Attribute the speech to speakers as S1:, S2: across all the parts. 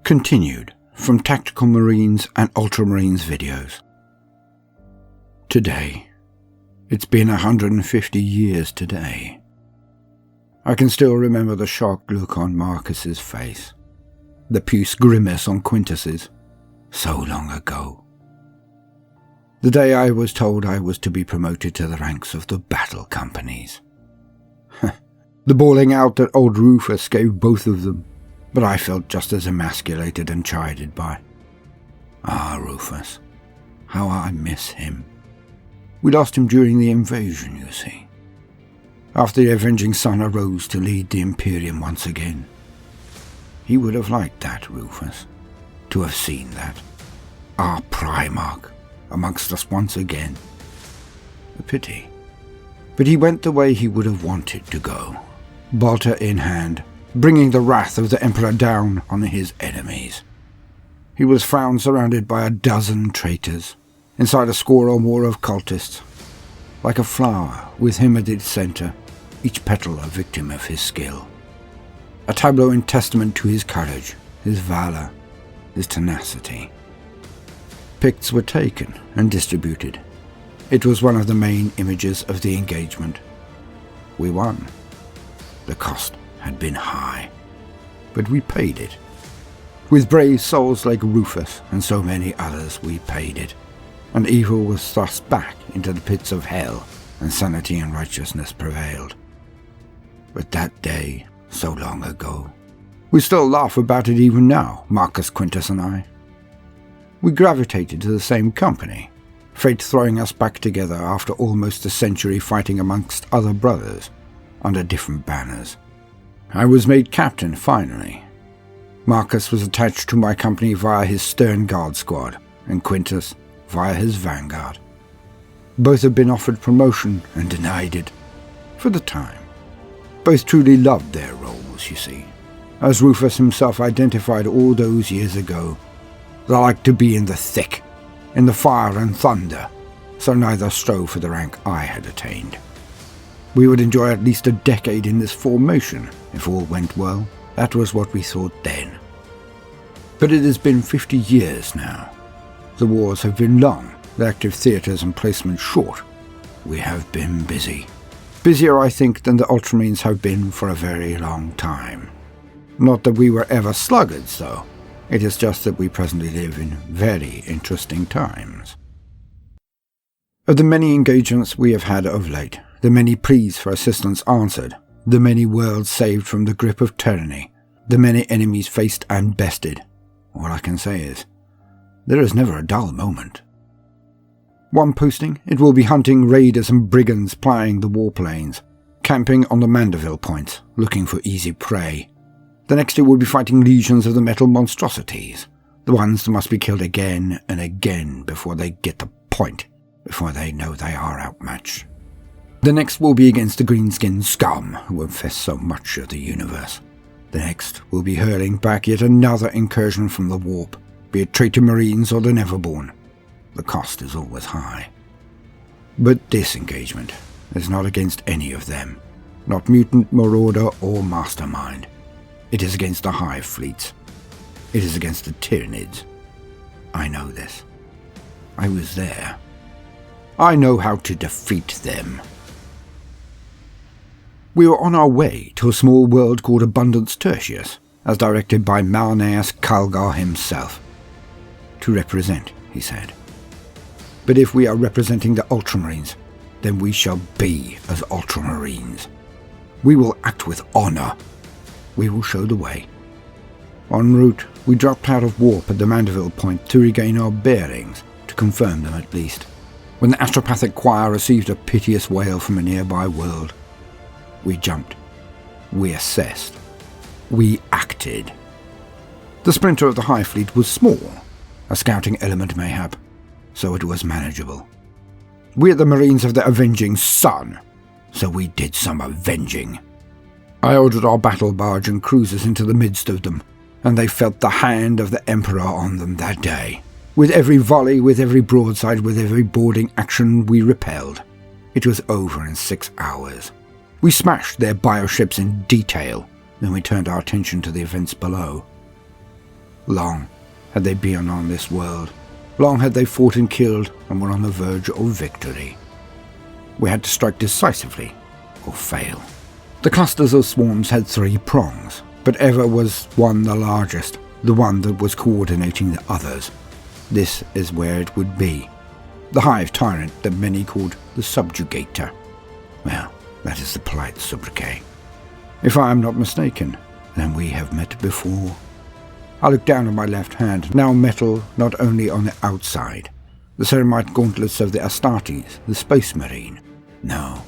S1: Continued from Tactical Marines and Ultramarines videos. Today. It's been 150 years today. I can still remember the shocked look on Marcus's face. The puce grimace on Quintus's. So long ago. The day I was told I was to be promoted to the ranks of the battle companies. The bawling out that old Rufus gave both of them, but I felt just as emasculated and chided by. Ah, Rufus. How I miss him. We lost him during the invasion, you see. After the Avenging Sun arose to lead the Imperium once again. He would have liked that, Rufus. To have seen that. Our Primarch amongst us once again. A pity. But he went the way he would have wanted to go. Bolter in hand, bringing the wrath of the Emperor down on his enemies. He was found surrounded by a dozen traitors, inside a score or more of cultists. Like a flower, with him at its centre, each petal a victim of his skill. A tableau in testament to his courage, his valour, his tenacity. Picts were taken and distributed. It was one of the main images of the engagement. We won. The cost had been high, but we paid it. With brave souls like Rufus and so many others, we paid it. And evil was thrust back into the pits of hell, and sanity and righteousness prevailed. But that day, so long ago, we still laugh about it even now, Marcus, Quintus and I. We gravitated to the same company, fate throwing us back together after almost a century fighting amongst other brothers, under different banners. I was made captain finally. Marcus was attached to my company via his Tyrant Guard squad, and Quintus via his vanguard. Both have been offered promotion and denied it, for the time. Both truly loved their roles, you see. As Rufus himself identified all those years ago, they liked to be in the thick, in the fire and thunder, so neither strove for the rank I had attained. We would enjoy at least a decade in this formation, if all went well. That was what we thought then. But it has been 50 years now. The wars have been long, the active theatres and placements short. We have been busy. Busier, I think, than the Ultramarines have been for a very long time. Not that we were ever sluggards, though. It is just that we presently live in very interesting times. Of the many engagements we have had of late, the many pleas for assistance answered, the many worlds saved from the grip of tyranny, the many enemies faced and bested, all I can say is, there is never a dull moment. One posting, it will be hunting raiders and brigands plying the warplanes, camping on the Mandeville points, looking for easy prey. The next it will be fighting legions of the metal monstrosities, the ones that must be killed again and again before they get the point, before they know they are outmatched. The next will be against the green-skinned scum who infest so much of the universe. The next will be hurling back yet another incursion from the warp, be it traitor marines or the Neverborn. The cost is always high. But this engagement is not against any of them, not mutant, marauder or mastermind. It is against the Hive fleets. It is against the Tyranids. I know this. I was there. I know how to defeat them. We were on our way to a small world called Abundance Tertius, as directed by Malneus Calgar himself. To represent, he said. But if we are representing the Ultramarines, then we shall be as Ultramarines. We will act with honour. We will show the way. En route, we dropped out of warp at the Mandeville point to regain our bearings, to confirm them at least, when the astropathic choir received a piteous wail from a nearby world. We jumped. We assessed. We acted. The splinter of the Hive fleet was small, a scouting element mayhap, so it was manageable. We are the Marines of the Avenging Sun, so we did some avenging. I ordered our battle barge and cruisers into the midst of them, and they felt the hand of the Emperor on them that day. With every volley, with every broadside, with every boarding action we repelled. It was over in 6 hours. We smashed their bioships in detail, then we turned our attention to the events below. Long had they been on this world. Long had they fought and killed and were on the verge of victory. We had to strike decisively or fail. The clusters of swarms had 3 prongs, but ever was one the largest, the one that was coordinating the others. This is where it would be. The Hive Tyrant that many called the Subjugator. Well, that is the polite sobriquet. If I am not mistaken, then we have met before. I look down at my left hand, now metal not only on the outside. The ceramite gauntlets of the Astartes, the Space Marine. No.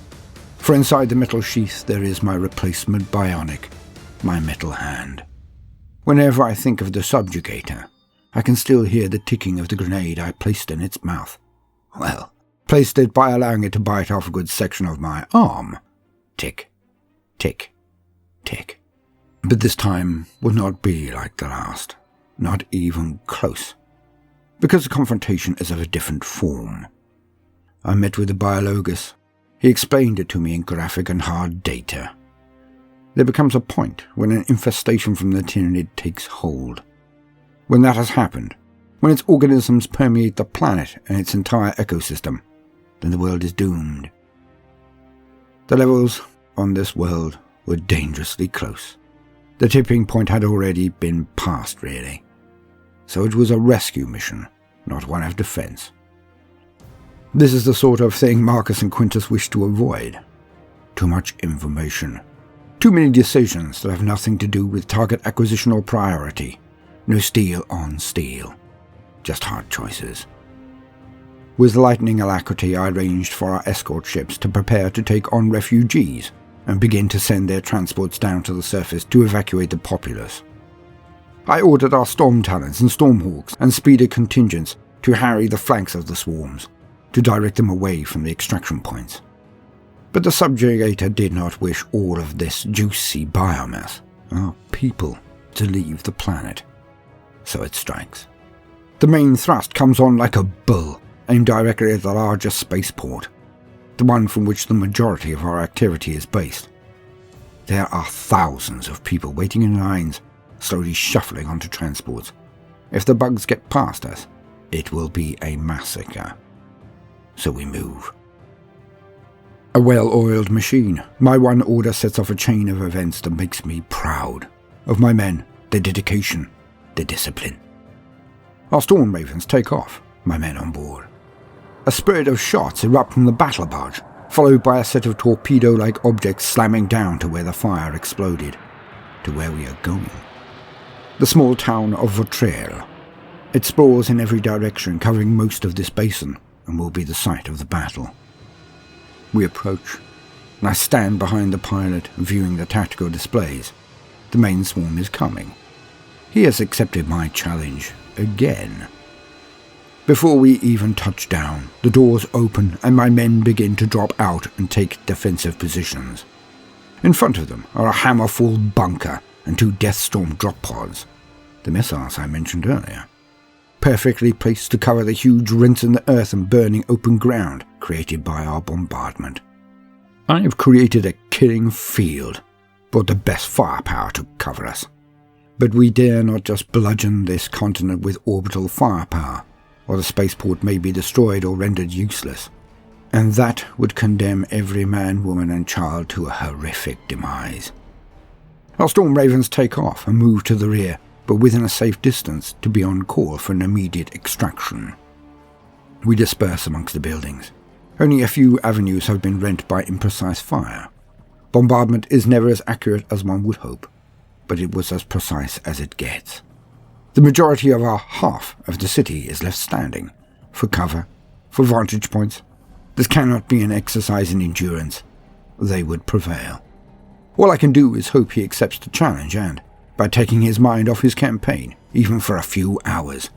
S1: For inside the metal sheath there is my replacement bionic, my metal hand. Whenever I think of the Subjugator, I can still hear the ticking of the grenade I placed in its mouth. Well, placed it by allowing it to bite off a good section of my arm. Tick, tick, tick. But this time would not be like the last, not even close, because the confrontation is of a different form. I met with the biologus. He explained it to me in graphic and hard data. There becomes a point when an infestation from the Tyranid takes hold. When that has happened, when its organisms permeate the planet and its entire ecosystem, then the world is doomed. The levels on this world were dangerously close. The tipping point had already been passed, really. So it was a rescue mission, not one of defense. This is the sort of thing Marcus and Quintus wish to avoid. Too much information. Too many decisions that have nothing to do with target acquisition or priority. No steel on steel. Just hard choices. With lightning alacrity, I arranged for our escort ships to prepare to take on refugees and begin to send their transports down to the surface to evacuate the populace. I ordered our storm talons and stormhawks and speeder contingents to harry the flanks of the swarms, to direct them away from the extraction points. But the Subjugator did not wish all of this juicy biomass, our people, to leave the planet. So it strikes. The main thrust comes on like a bull, aimed directly at the largest spaceport, the one from which the majority of our activity is based. There are thousands of people waiting in lines, slowly shuffling onto transports. If the bugs get past us, it will be a massacre. So we move. A well-oiled machine, my one order sets off a chain of events that makes me proud. Of my men, their dedication, their discipline. Our storm ravens take off, my men on board. A spirit of shots erupt from the battle barge, followed by a set of torpedo-like objects slamming down to where the fire exploded, to where we are going. The small town of Withdrawal. It sprawls in every direction, covering most of this basin, and will be the site of the battle. We approach, and I stand behind the pilot, viewing the tactical displays. The main swarm is coming. He has accepted my challenge again. Before we even touch down, the doors open and my men begin to drop out and take defensive positions. In front of them are a hammer-full bunker and 2 Deathstorm drop pods, the missiles I mentioned earlier, perfectly placed to cover the huge rents in the earth and burning open ground created by our bombardment. I have created a killing field, brought the best firepower to cover us. But we dare not just bludgeon this continent with orbital firepower, or the spaceport may be destroyed or rendered useless, and that would condemn every man, woman and child to a horrific demise. Our storm ravens take off and move to the rear, but within a safe distance to be on call for an immediate extraction. We disperse amongst the buildings. Only a few avenues have been rent by imprecise fire. Bombardment is never as accurate as one would hope, but it was as precise as it gets. The majority of our half of the city is left standing, for cover, for vantage points. This cannot be an exercise in endurance. They would prevail. All I can do is hope he accepts the challenge and, by taking his mind off his campaign, even for a few hours,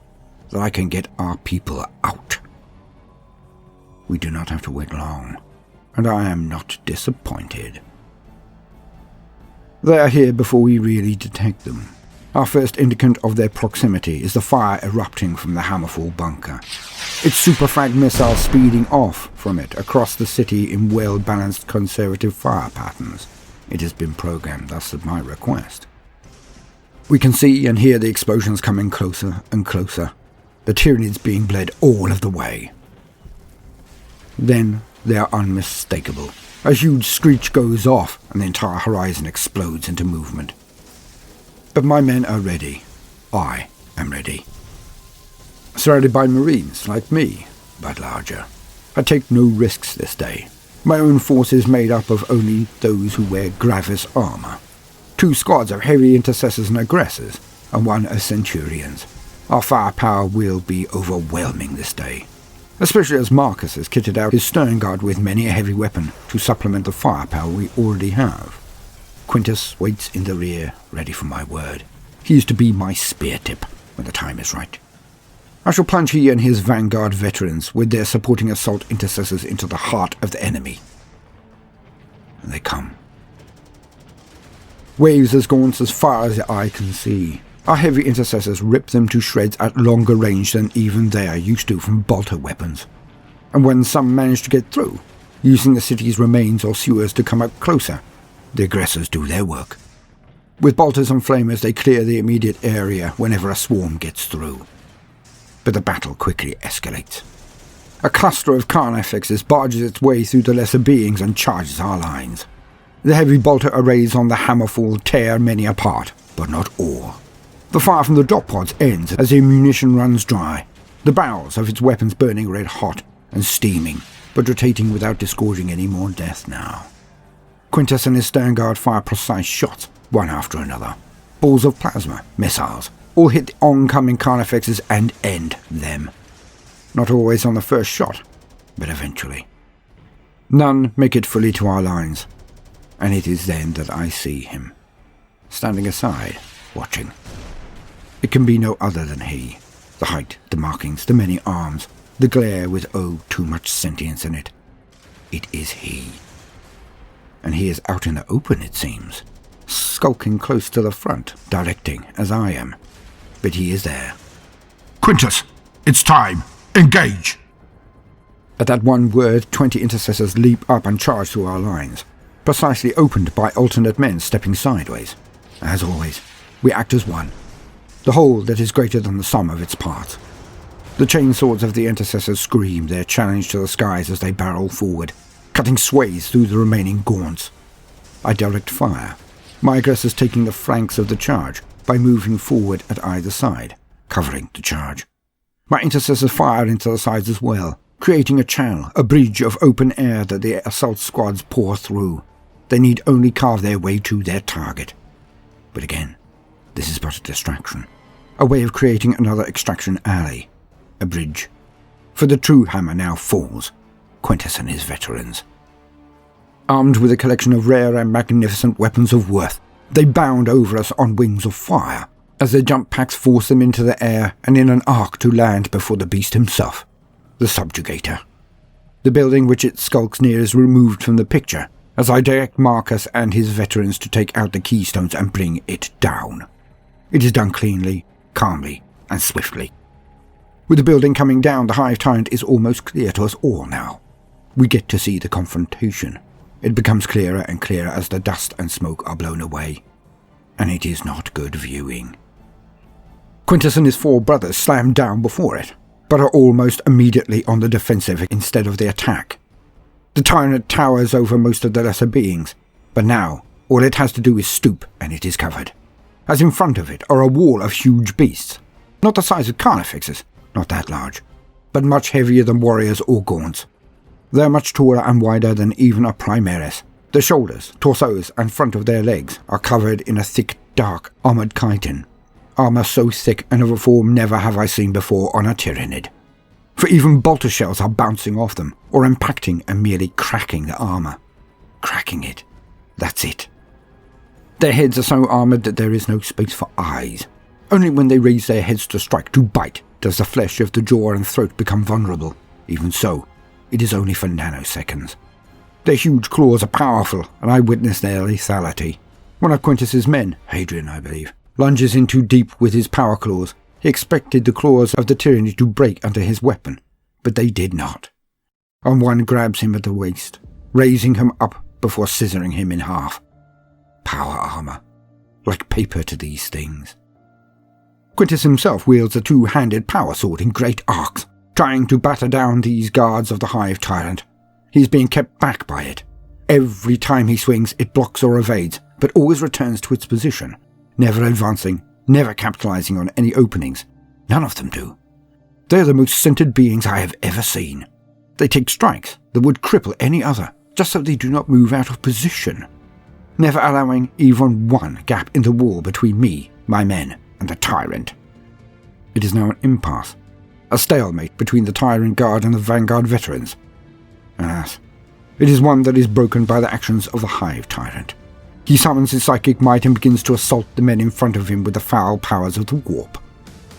S1: that I can get our people out. We do not have to wait long, and I am not disappointed. They are here before we really detect them. Our first indicant of their proximity is the fire erupting from the Hammerfall bunker. Its superfrag missiles speeding off from it across the city in well-balanced conservative fire patterns. It has been programmed thus at my request. We can see and hear the explosions coming closer and closer, the Tyranids being bled all of the way. Then they are unmistakable. A huge screech goes off and the entire horizon explodes into movement. But my men are ready. I am ready. Surrounded by Marines like me, but larger. I take no risks this day. My own force is made up of only those who wear Gravis armour. 2 squads of heavy intercessors and aggressors, and 1 of centurions. Our firepower will be overwhelming this day, especially as Marcus has kitted out his Tyrant Guard with many a heavy weapon to supplement the firepower we already have. Quintus waits in the rear, ready for my word. He is to be my spear tip when the time is right. I shall plunge he and his vanguard veterans with their supporting assault intercessors into the heart of the enemy. And they come. Waves as gaunt as far as the eye can see. Our heavy intercessors rip them to shreds at longer range than even they are used to from bolter weapons. And when some manage to get through, using the city's remains or sewers to come up closer, the aggressors do their work. With bolters and flamers they clear the immediate area whenever a swarm gets through. But the battle quickly escalates. A cluster of carnifexes barges its way through the lesser beings and charges our lines. The heavy bolter arrays on the Hammerfall tear many apart, but not all. The fire from the drop pods ends as the ammunition runs dry, the barrels of its weapons burning red hot and steaming, but rotating without disgorging any more death now. Quintus and his Tyrant Guard fire precise shots, one after another. Balls of plasma, missiles, all hit the oncoming carnifexes and end them. Not always on the first shot, but eventually. None make it fully to our lines, and it is then that I see him, standing aside, watching. It can be no other than he. The height, the markings, the many arms, the glare with too much sentience in it. It is he. And he is out in the open, it seems, skulking close to the front, directing as I am. But he is there.
S2: Quintus, it's time. Engage!
S1: At that one word, 20 intercessors leap up and charge through our lines, precisely opened by alternate men stepping sideways. As always, we act as one. The whole that is greater than the sum of its parts. The chainswords of the intercessors scream their challenge to the skies as they barrel forward, cutting sways through the remaining gaunts. I direct fire, my aggressors taking the flanks of the charge by moving forward at either side, covering the charge. My intercessors fire into the sides as well, creating a channel, a bridge of open air that the assault squads pour through. They need only carve their way to their target. But again, this is but a distraction, a way of creating another extraction alley, a bridge. For the true hammer now falls, Quintus and his veterans. Armed with a collection of rare and magnificent weapons of worth, they bound over us on wings of fire, as their jump packs force them into the air and in an arc to land before the beast himself, the subjugator. The building which it skulks near is removed from the picture, as I direct Marcus and his veterans to take out the keystones and bring it down. It is done cleanly, calmly, and swiftly. With the building coming down, the Hive Tyrant is almost clear to us all now. We get to see the confrontation. It becomes clearer and clearer as the dust and smoke are blown away. And it is not good viewing. Quintus and his 4 brothers slam down before it, but are almost immediately on the defensive instead of the attack. The Tyrant towers over most of the lesser beings, but now all it has to do is stoop and it is covered. As in front of it are a wall of huge beasts, not the size of carnifexes, not that large, but much heavier than warriors or gaunts. They are much taller and wider than even a Primaris. The shoulders, torsos, and front of their legs are covered in a thick, dark, armoured chitin. Armour so thick and of a form never have I seen before on a Tyranid. For even bolter shells are bouncing off them, or impacting and merely cracking the armour. Cracking it. That's it. Their heads are so armoured that there is no space for eyes. Only when they raise their heads to strike, to bite, does the flesh of the jaw and throat become vulnerable. Even so, it is only for nanoseconds. Their huge claws are powerful, and I witness their lethality. One of Quintus's men, Hadrian I believe, lunges in too deep with his power claws. He expected the claws of the Tyranid to break under his weapon, but they did not. And one grabs him at the waist, raising him up before scissoring him in half. Power armour, like paper to these things. Quintus himself wields a two-handed power sword in great arcs, trying to batter down these guards of the Hive Tyrant. He's being kept back by it. Every time he swings, it blocks or evades, but always returns to its position, never advancing, never capitalizing on any openings. None of them do. They're the most centered beings I have ever seen. They take strikes that would cripple any other, just so they do not move out of position, never allowing even one gap in the wall between me, my men, and the Tyrant. It is now an impasse, a stalemate between the Tyrant Guard and the Vanguard veterans. Alas, it is one that is broken by the actions of the Hive Tyrant. He summons his psychic might and begins to assault the men in front of him with the foul powers of the warp.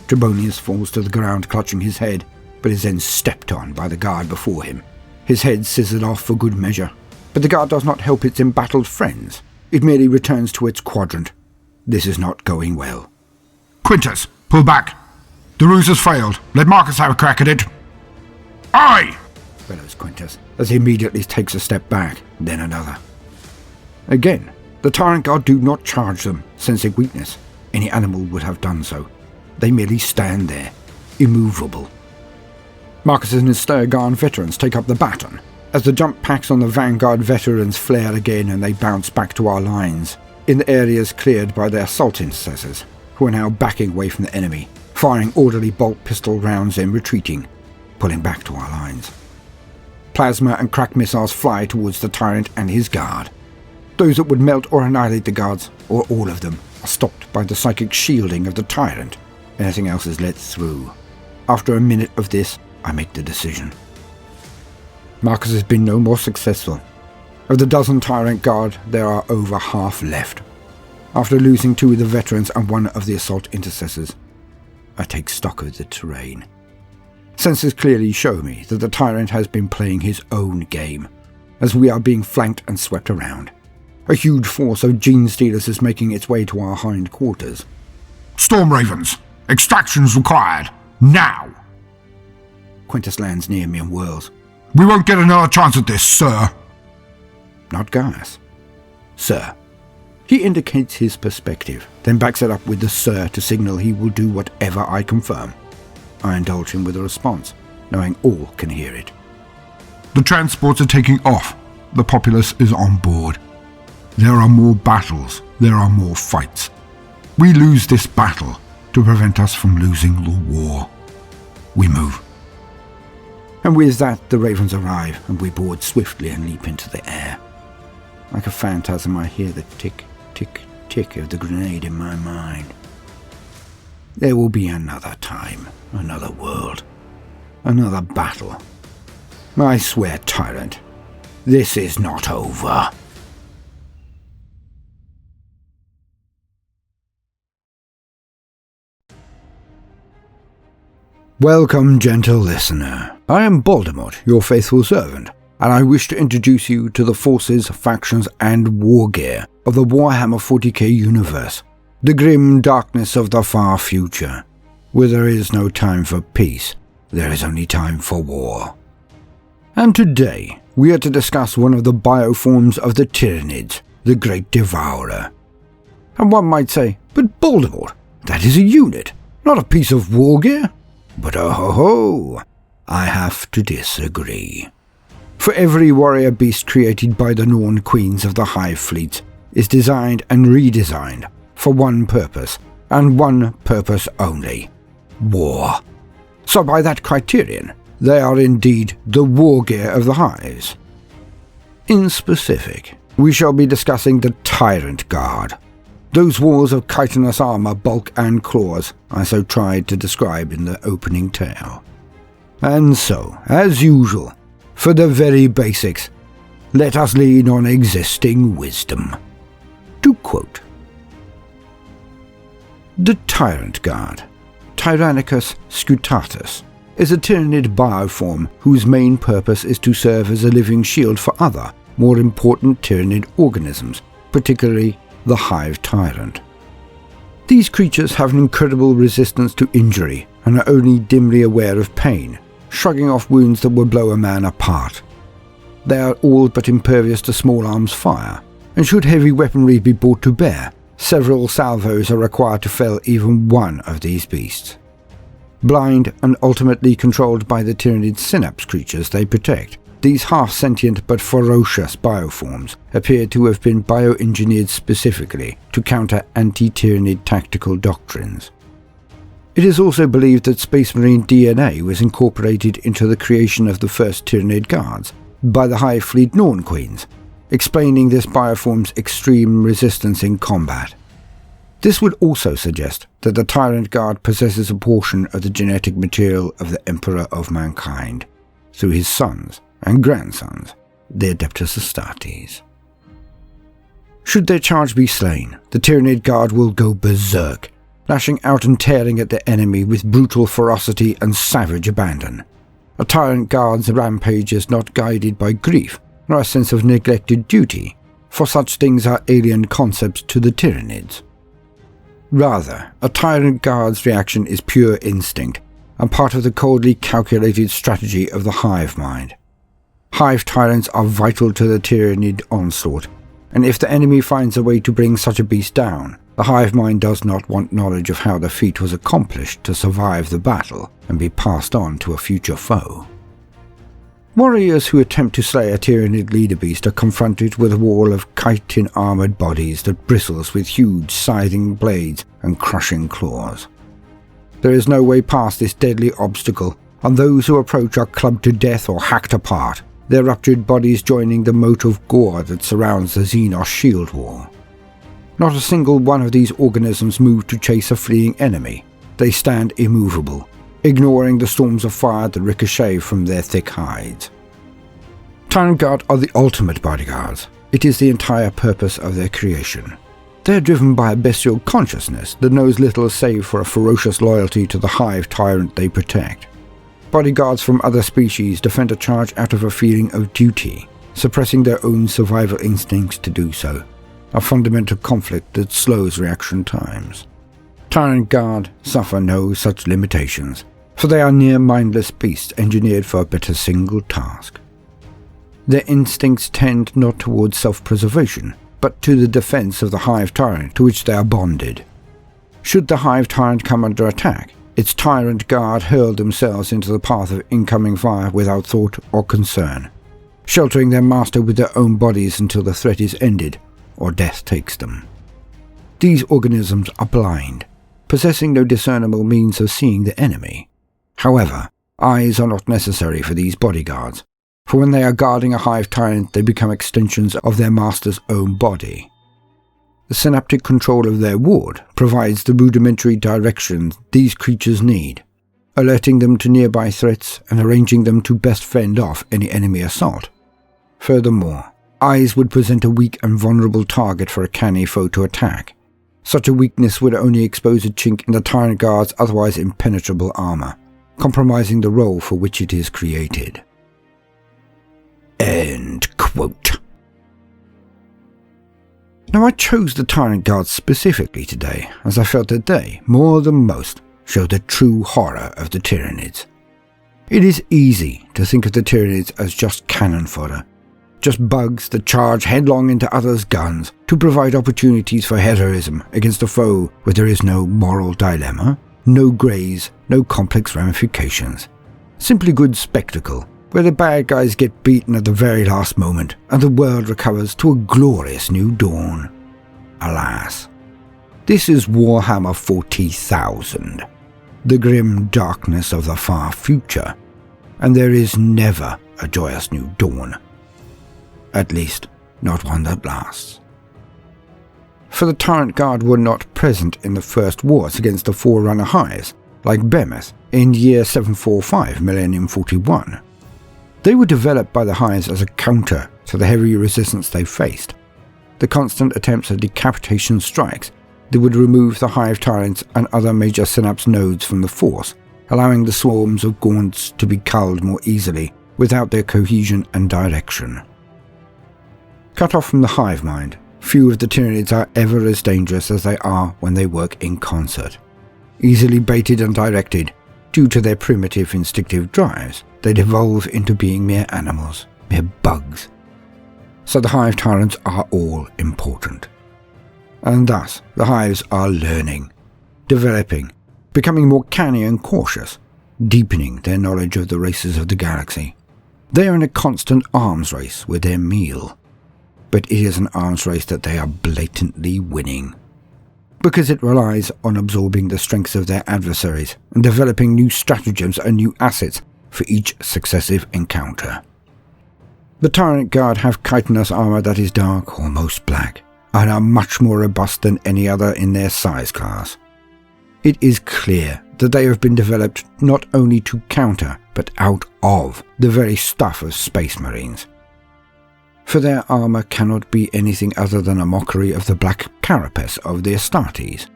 S1: Trebonius falls to the ground clutching his head, but is then stepped on by the guard before him. His head scissored off for good measure, but the guard does not help its embattled friends. It merely returns to its quadrant. This is not going well.
S2: Quintus, pull back. The ruse has failed. Let Marcus have a crack at it. Aye!
S1: Bellows Quintus, as he immediately takes a step back, then another. Again, the Tyrant Guard do not charge them, sensing weakness. Any animal would have done so. They merely stand there, immovable. Marcus and his Sturgarn veterans take up the baton, as the jump packs on the Vanguard veterans flare again and they bounce back to our lines, in the areas cleared by their assault intercessors, who are now backing away from the enemy, firing orderly bolt pistol rounds and retreating, pulling back to our lines. Plasma and crack missiles fly towards the Tyrant and his guard. Those that would melt or annihilate the guards, or all of them, are stopped by the psychic shielding of the Tyrant. Anything else is let through. After a minute of this, I make the decision. Marcus has been no more successful. Of the dozen Tyrant Guard, there are over half left. After losing 2 of the veterans and 1 of the assault intercessors, I take stock of the terrain. Senses clearly show me that the Tyrant has been playing his own game, as we are being flanked and swept around. A huge force of Gene Stealers is making its way to our hindquarters.
S2: Storm Ravens! Extractions required! Now!
S1: Quintus lands near me and whirls.
S2: We won't get another chance at this, sir.
S1: Not Gaius. Sir. He indicates his perspective, then backs it up with the sir to signal he will do whatever I confirm. I indulge him with a response, knowing all can hear it.
S2: The transports are taking off. The populace is on board. There are more battles. There are more fights. We lose this battle to prevent us from losing the war. We move.
S1: And with that, the ravens arrive, and we board swiftly and leap into the air. Like a phantasm, I hear the tick, tick, tick of the grenade in my mind. There will be another time, another world, another battle. I swear, Tyrant, this is not over. Welcome, gentle listener. I am Baldermort, your faithful servant, and I wish to introduce you to the forces, factions, and war gear of the Warhammer 40k universe, the grim darkness of the far future. Where there is no time for peace, there is only time for war. And today, we are to discuss one of the bioforms of the Tyranids, the Great Devourer. And one might say, but Baldermort, that is a unit, not a piece of war gear. But oh-ho-ho, I have to disagree. For every warrior beast created by the Norn queens of the Hive fleet is designed and redesigned for one purpose, and one purpose only: war. So by that criterion, they are indeed the war gear of the Hives. In specific, we shall be discussing the Tyrant Guard, those walls of chitinous armour, bulk and claws I so tried to describe in the opening tale. And so, as usual, for the very basics, let us lean on existing wisdom. To quote: The Tyrant Guard, Tyrannicus scutatus, is a Tyranid bioform whose main purpose is to serve as a living shield for other, more important Tyranid organisms, particularly the Hive Tyrant. These creatures have an incredible resistance to injury and are only dimly aware of pain, shrugging off wounds that will blow a man apart. They are all but impervious to small arms fire, and should heavy weaponry be brought to bear, Several salvos are required to fell even one of these beasts. Blind and ultimately controlled by the Tyranid synapse creatures they protect, these half-sentient but ferocious bioforms appear to have been bioengineered specifically to counter anti-Tyranid tactical doctrines. It is also believed that Space Marine DNA was incorporated into the creation of the first Tyranid Guards by the Hive Fleet Norn Queens, explaining this bioform's extreme resistance in combat. This would also suggest that the Tyrant Guard possesses a portion of the genetic material of the Emperor of Mankind, through his sons and grandsons, the Adeptus Astartes. Should their charge be slain, the Tyranid Guard will go berserk, lashing out and tearing at the enemy with brutal ferocity and savage abandon. A Tyrant Guard's rampage is not guided by grief, nor a sense of neglected duty, for such things are alien concepts to the Tyranids. Rather, a Tyrant Guard's reaction is pure instinct, and part of the coldly calculated strategy of the Hive mind. Hive Tyrants are vital to the Tyranid onslaught, and if the enemy finds a way to bring such a beast down, the Hive mind does not want knowledge of how the feat was accomplished to survive the battle and be passed on to a future foe. Warriors who attempt to slay a Tyranid leader beast are confronted with a wall of chitin-armoured bodies that bristles with huge scything blades and crushing claws. There is no way past this deadly obstacle, and those who approach are clubbed to death or hacked apart, their ruptured bodies joining the moat of gore that surrounds the Xenos shield wall. Not a single one of these organisms move to chase a fleeing enemy. They stand immovable, ignoring the storms of fire that ricochet from their thick hides. Tyrant Guard are the ultimate bodyguards. It is the entire purpose of their creation. They are driven by a bestial consciousness that knows little save for a ferocious loyalty to the Hive Tyrant they protect. Bodyguards from other species defend a charge out of a feeling of duty, suppressing their own survival instincts to do so, a fundamental conflict that slows reaction times. Tyrant Guard suffer no such limitations, for they are near mindless beasts engineered for but a single task. Their instincts tend not towards self-preservation, but to the defense of the Hive Tyrant to which they are bonded. Should the Hive Tyrant come under attack, its Tyrant Guard hurl themselves into the path of incoming fire without thought or concern, sheltering their master with their own bodies until the threat is ended or death takes them. These organisms are blind, possessing no discernible means of seeing the enemy. However, eyes are not necessary for these bodyguards, for when they are guarding a Hive Tyrant they become extensions of their master's own body. The synaptic control of their ward provides the rudimentary direction these creatures need, alerting them to nearby threats and arranging them to best fend off any enemy assault. Furthermore, eyes would present a weak and vulnerable target for a canny foe to attack. Such a weakness would only expose a chink in the Tyrant Guard's otherwise impenetrable armor, compromising the role for which it is created. End quote. Now I chose the Tyrant Guard specifically today, as I felt that they, more than most, show the true horror of the Tyranids. It is easy to think of the Tyranids as just cannon fodder, just bugs that charge headlong into others' guns to provide opportunities for heroism against a foe where there is no moral dilemma, no greys, no complex ramifications. Simply good spectacle, where the bad guys get beaten at the very last moment and the world recovers to a glorious new dawn. Alas, this is Warhammer 40,000, the grim darkness of the far future, and there is never a joyous new dawn. At least, not one that lasts. For the Tyrant Guard were not present in the first wars against the Forerunner Hives, like Behemoth in year 745 Millennium 41. They were developed by the Hives as a counter to the heavy resistance they faced. The constant attempts at decapitation strikes that would remove the Hive Tyrants and other major synapse nodes from the Force, allowing the swarms of gaunts to be culled more easily without their cohesion and direction. Cut off from the Hive mind, few of the Tyranids are ever as dangerous as they are when they work in concert. Easily baited and directed, due to their primitive instinctive drives, they devolve into being mere animals, mere bugs. So the Hive Tyrants are all important. And thus, the Hives are learning, developing, becoming more canny and cautious, deepening their knowledge of the races of the galaxy. They are in a constant arms race with their meal, but it is an arms race that they are blatantly winning, because it relies on absorbing the strengths of their adversaries and developing new stratagems and new assets for each successive encounter. The Tyrant Guard have chitinous armor that is dark, almost black, and are much more robust than any other in their size class. It is clear that they have been developed not only to counter, but out of the very stuff of Space Marines. For their armor cannot be anything other than a mockery of the black carapace of the Astartes,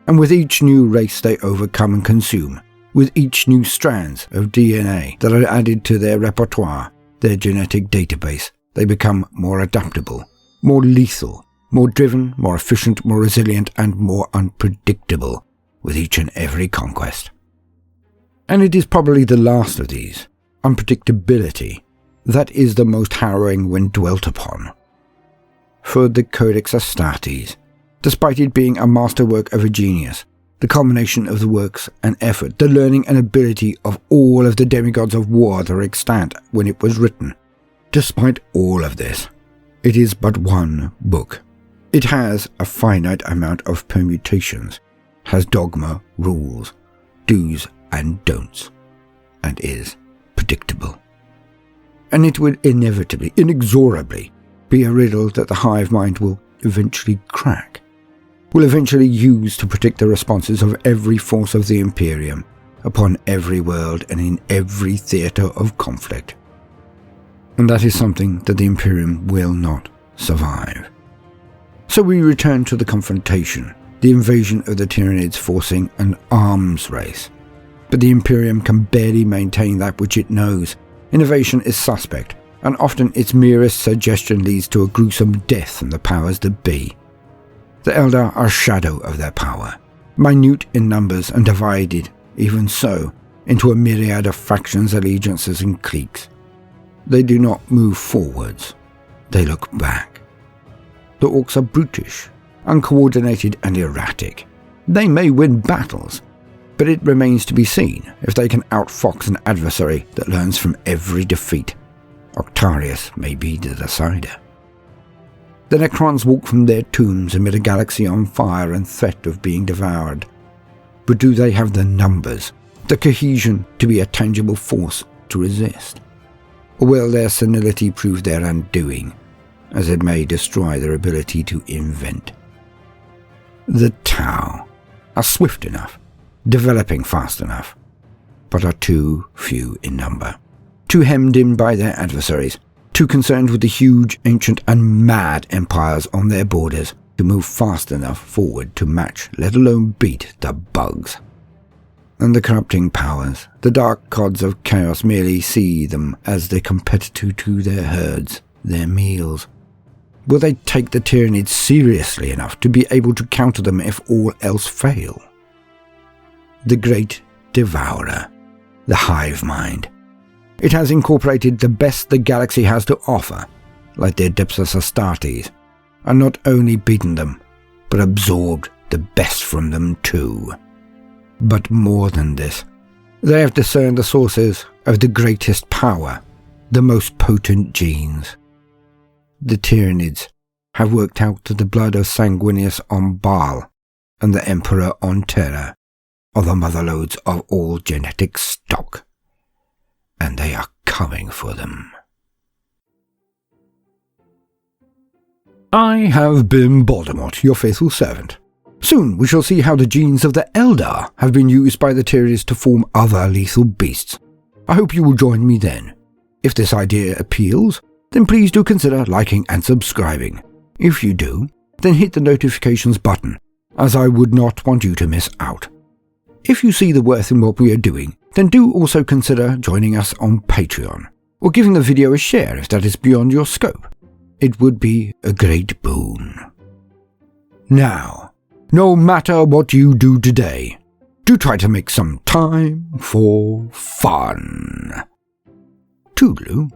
S1: and with each new race they overcome and consume, with each new strands of DNA that are added to their repertoire, their genetic database, they become more adaptable, more lethal, more driven, more efficient, more resilient, and more unpredictable with each and every conquest. And it is probably the last of these, unpredictability, that is the most harrowing when dwelt upon. For the Codex Astartes, despite it being a masterwork of a genius, the culmination of the works and effort, the learning and ability of all of the demigods of war that were extant when it was written, despite all of this, it is but one book. It has a finite amount of permutations, has dogma, rules, do's and don'ts, and is predictable. And it would inevitably, inexorably, be a riddle that the hive mind will eventually crack, will eventually use to predict the responses of every force of the Imperium upon every world and in every theatre of conflict. And that is something that the Imperium will not survive. So we return to the confrontation, the invasion of the Tyranids forcing an arms race. But the Imperium can barely maintain that which it knows. Innovation is suspect, and often its merest suggestion leads to a gruesome death from the powers that be. The Eldar are a shadow of their power, minute in numbers and divided, even so, into a myriad of factions, allegiances and cliques. They do not move forwards, they look back. The Orcs are brutish, uncoordinated and erratic. They may win battles, but it remains to be seen if they can outfox an adversary that learns from every defeat. Octarius may be the decider. The Necrons walk from their tombs amid a galaxy on fire and threat of being devoured. But do they have the numbers, the cohesion to be a tangible force to resist? Or will their senility prove their undoing, as it may destroy their ability to invent? The Tau are swift enough, developing fast enough, but are too few in number, too hemmed in by their adversaries, too concerned with the huge, ancient and mad empires on their borders to move fast enough forward to match, let alone beat, the bugs. And the corrupting powers, the dark gods of chaos, merely see them as the competitor to their herds, their meals. Will they take the Tyranids seriously enough to be able to counter them if all else fail? The great devourer, the hive mind. It has incorporated the best the galaxy has to offer, like the Adeptus Astartes, and not only beaten them, but absorbed the best from them too. But more than this, they have discerned the sources of the greatest power, the most potent genes. The Tyranids have worked out that the blood of Sanguinius on Baal and the Emperor on Terra are the motherloads of all genetic stock, and they are coming for them. I have been Baldermort, your faithful servant. Soon we shall see how the genes of the Eldar have been used by the Tyranids to form other lethal beasts. I hope you will join me then. If this idea appeals, then please do consider liking and subscribing. If you do, then hit the notifications button, as I would not want you to miss out. If you see the worth in what we are doing, then do also consider joining us on Patreon, or giving the video a share if that is beyond your scope. It would be a great boon. Now, no matter what you do today, do try to make some time for fun. Toodaloo.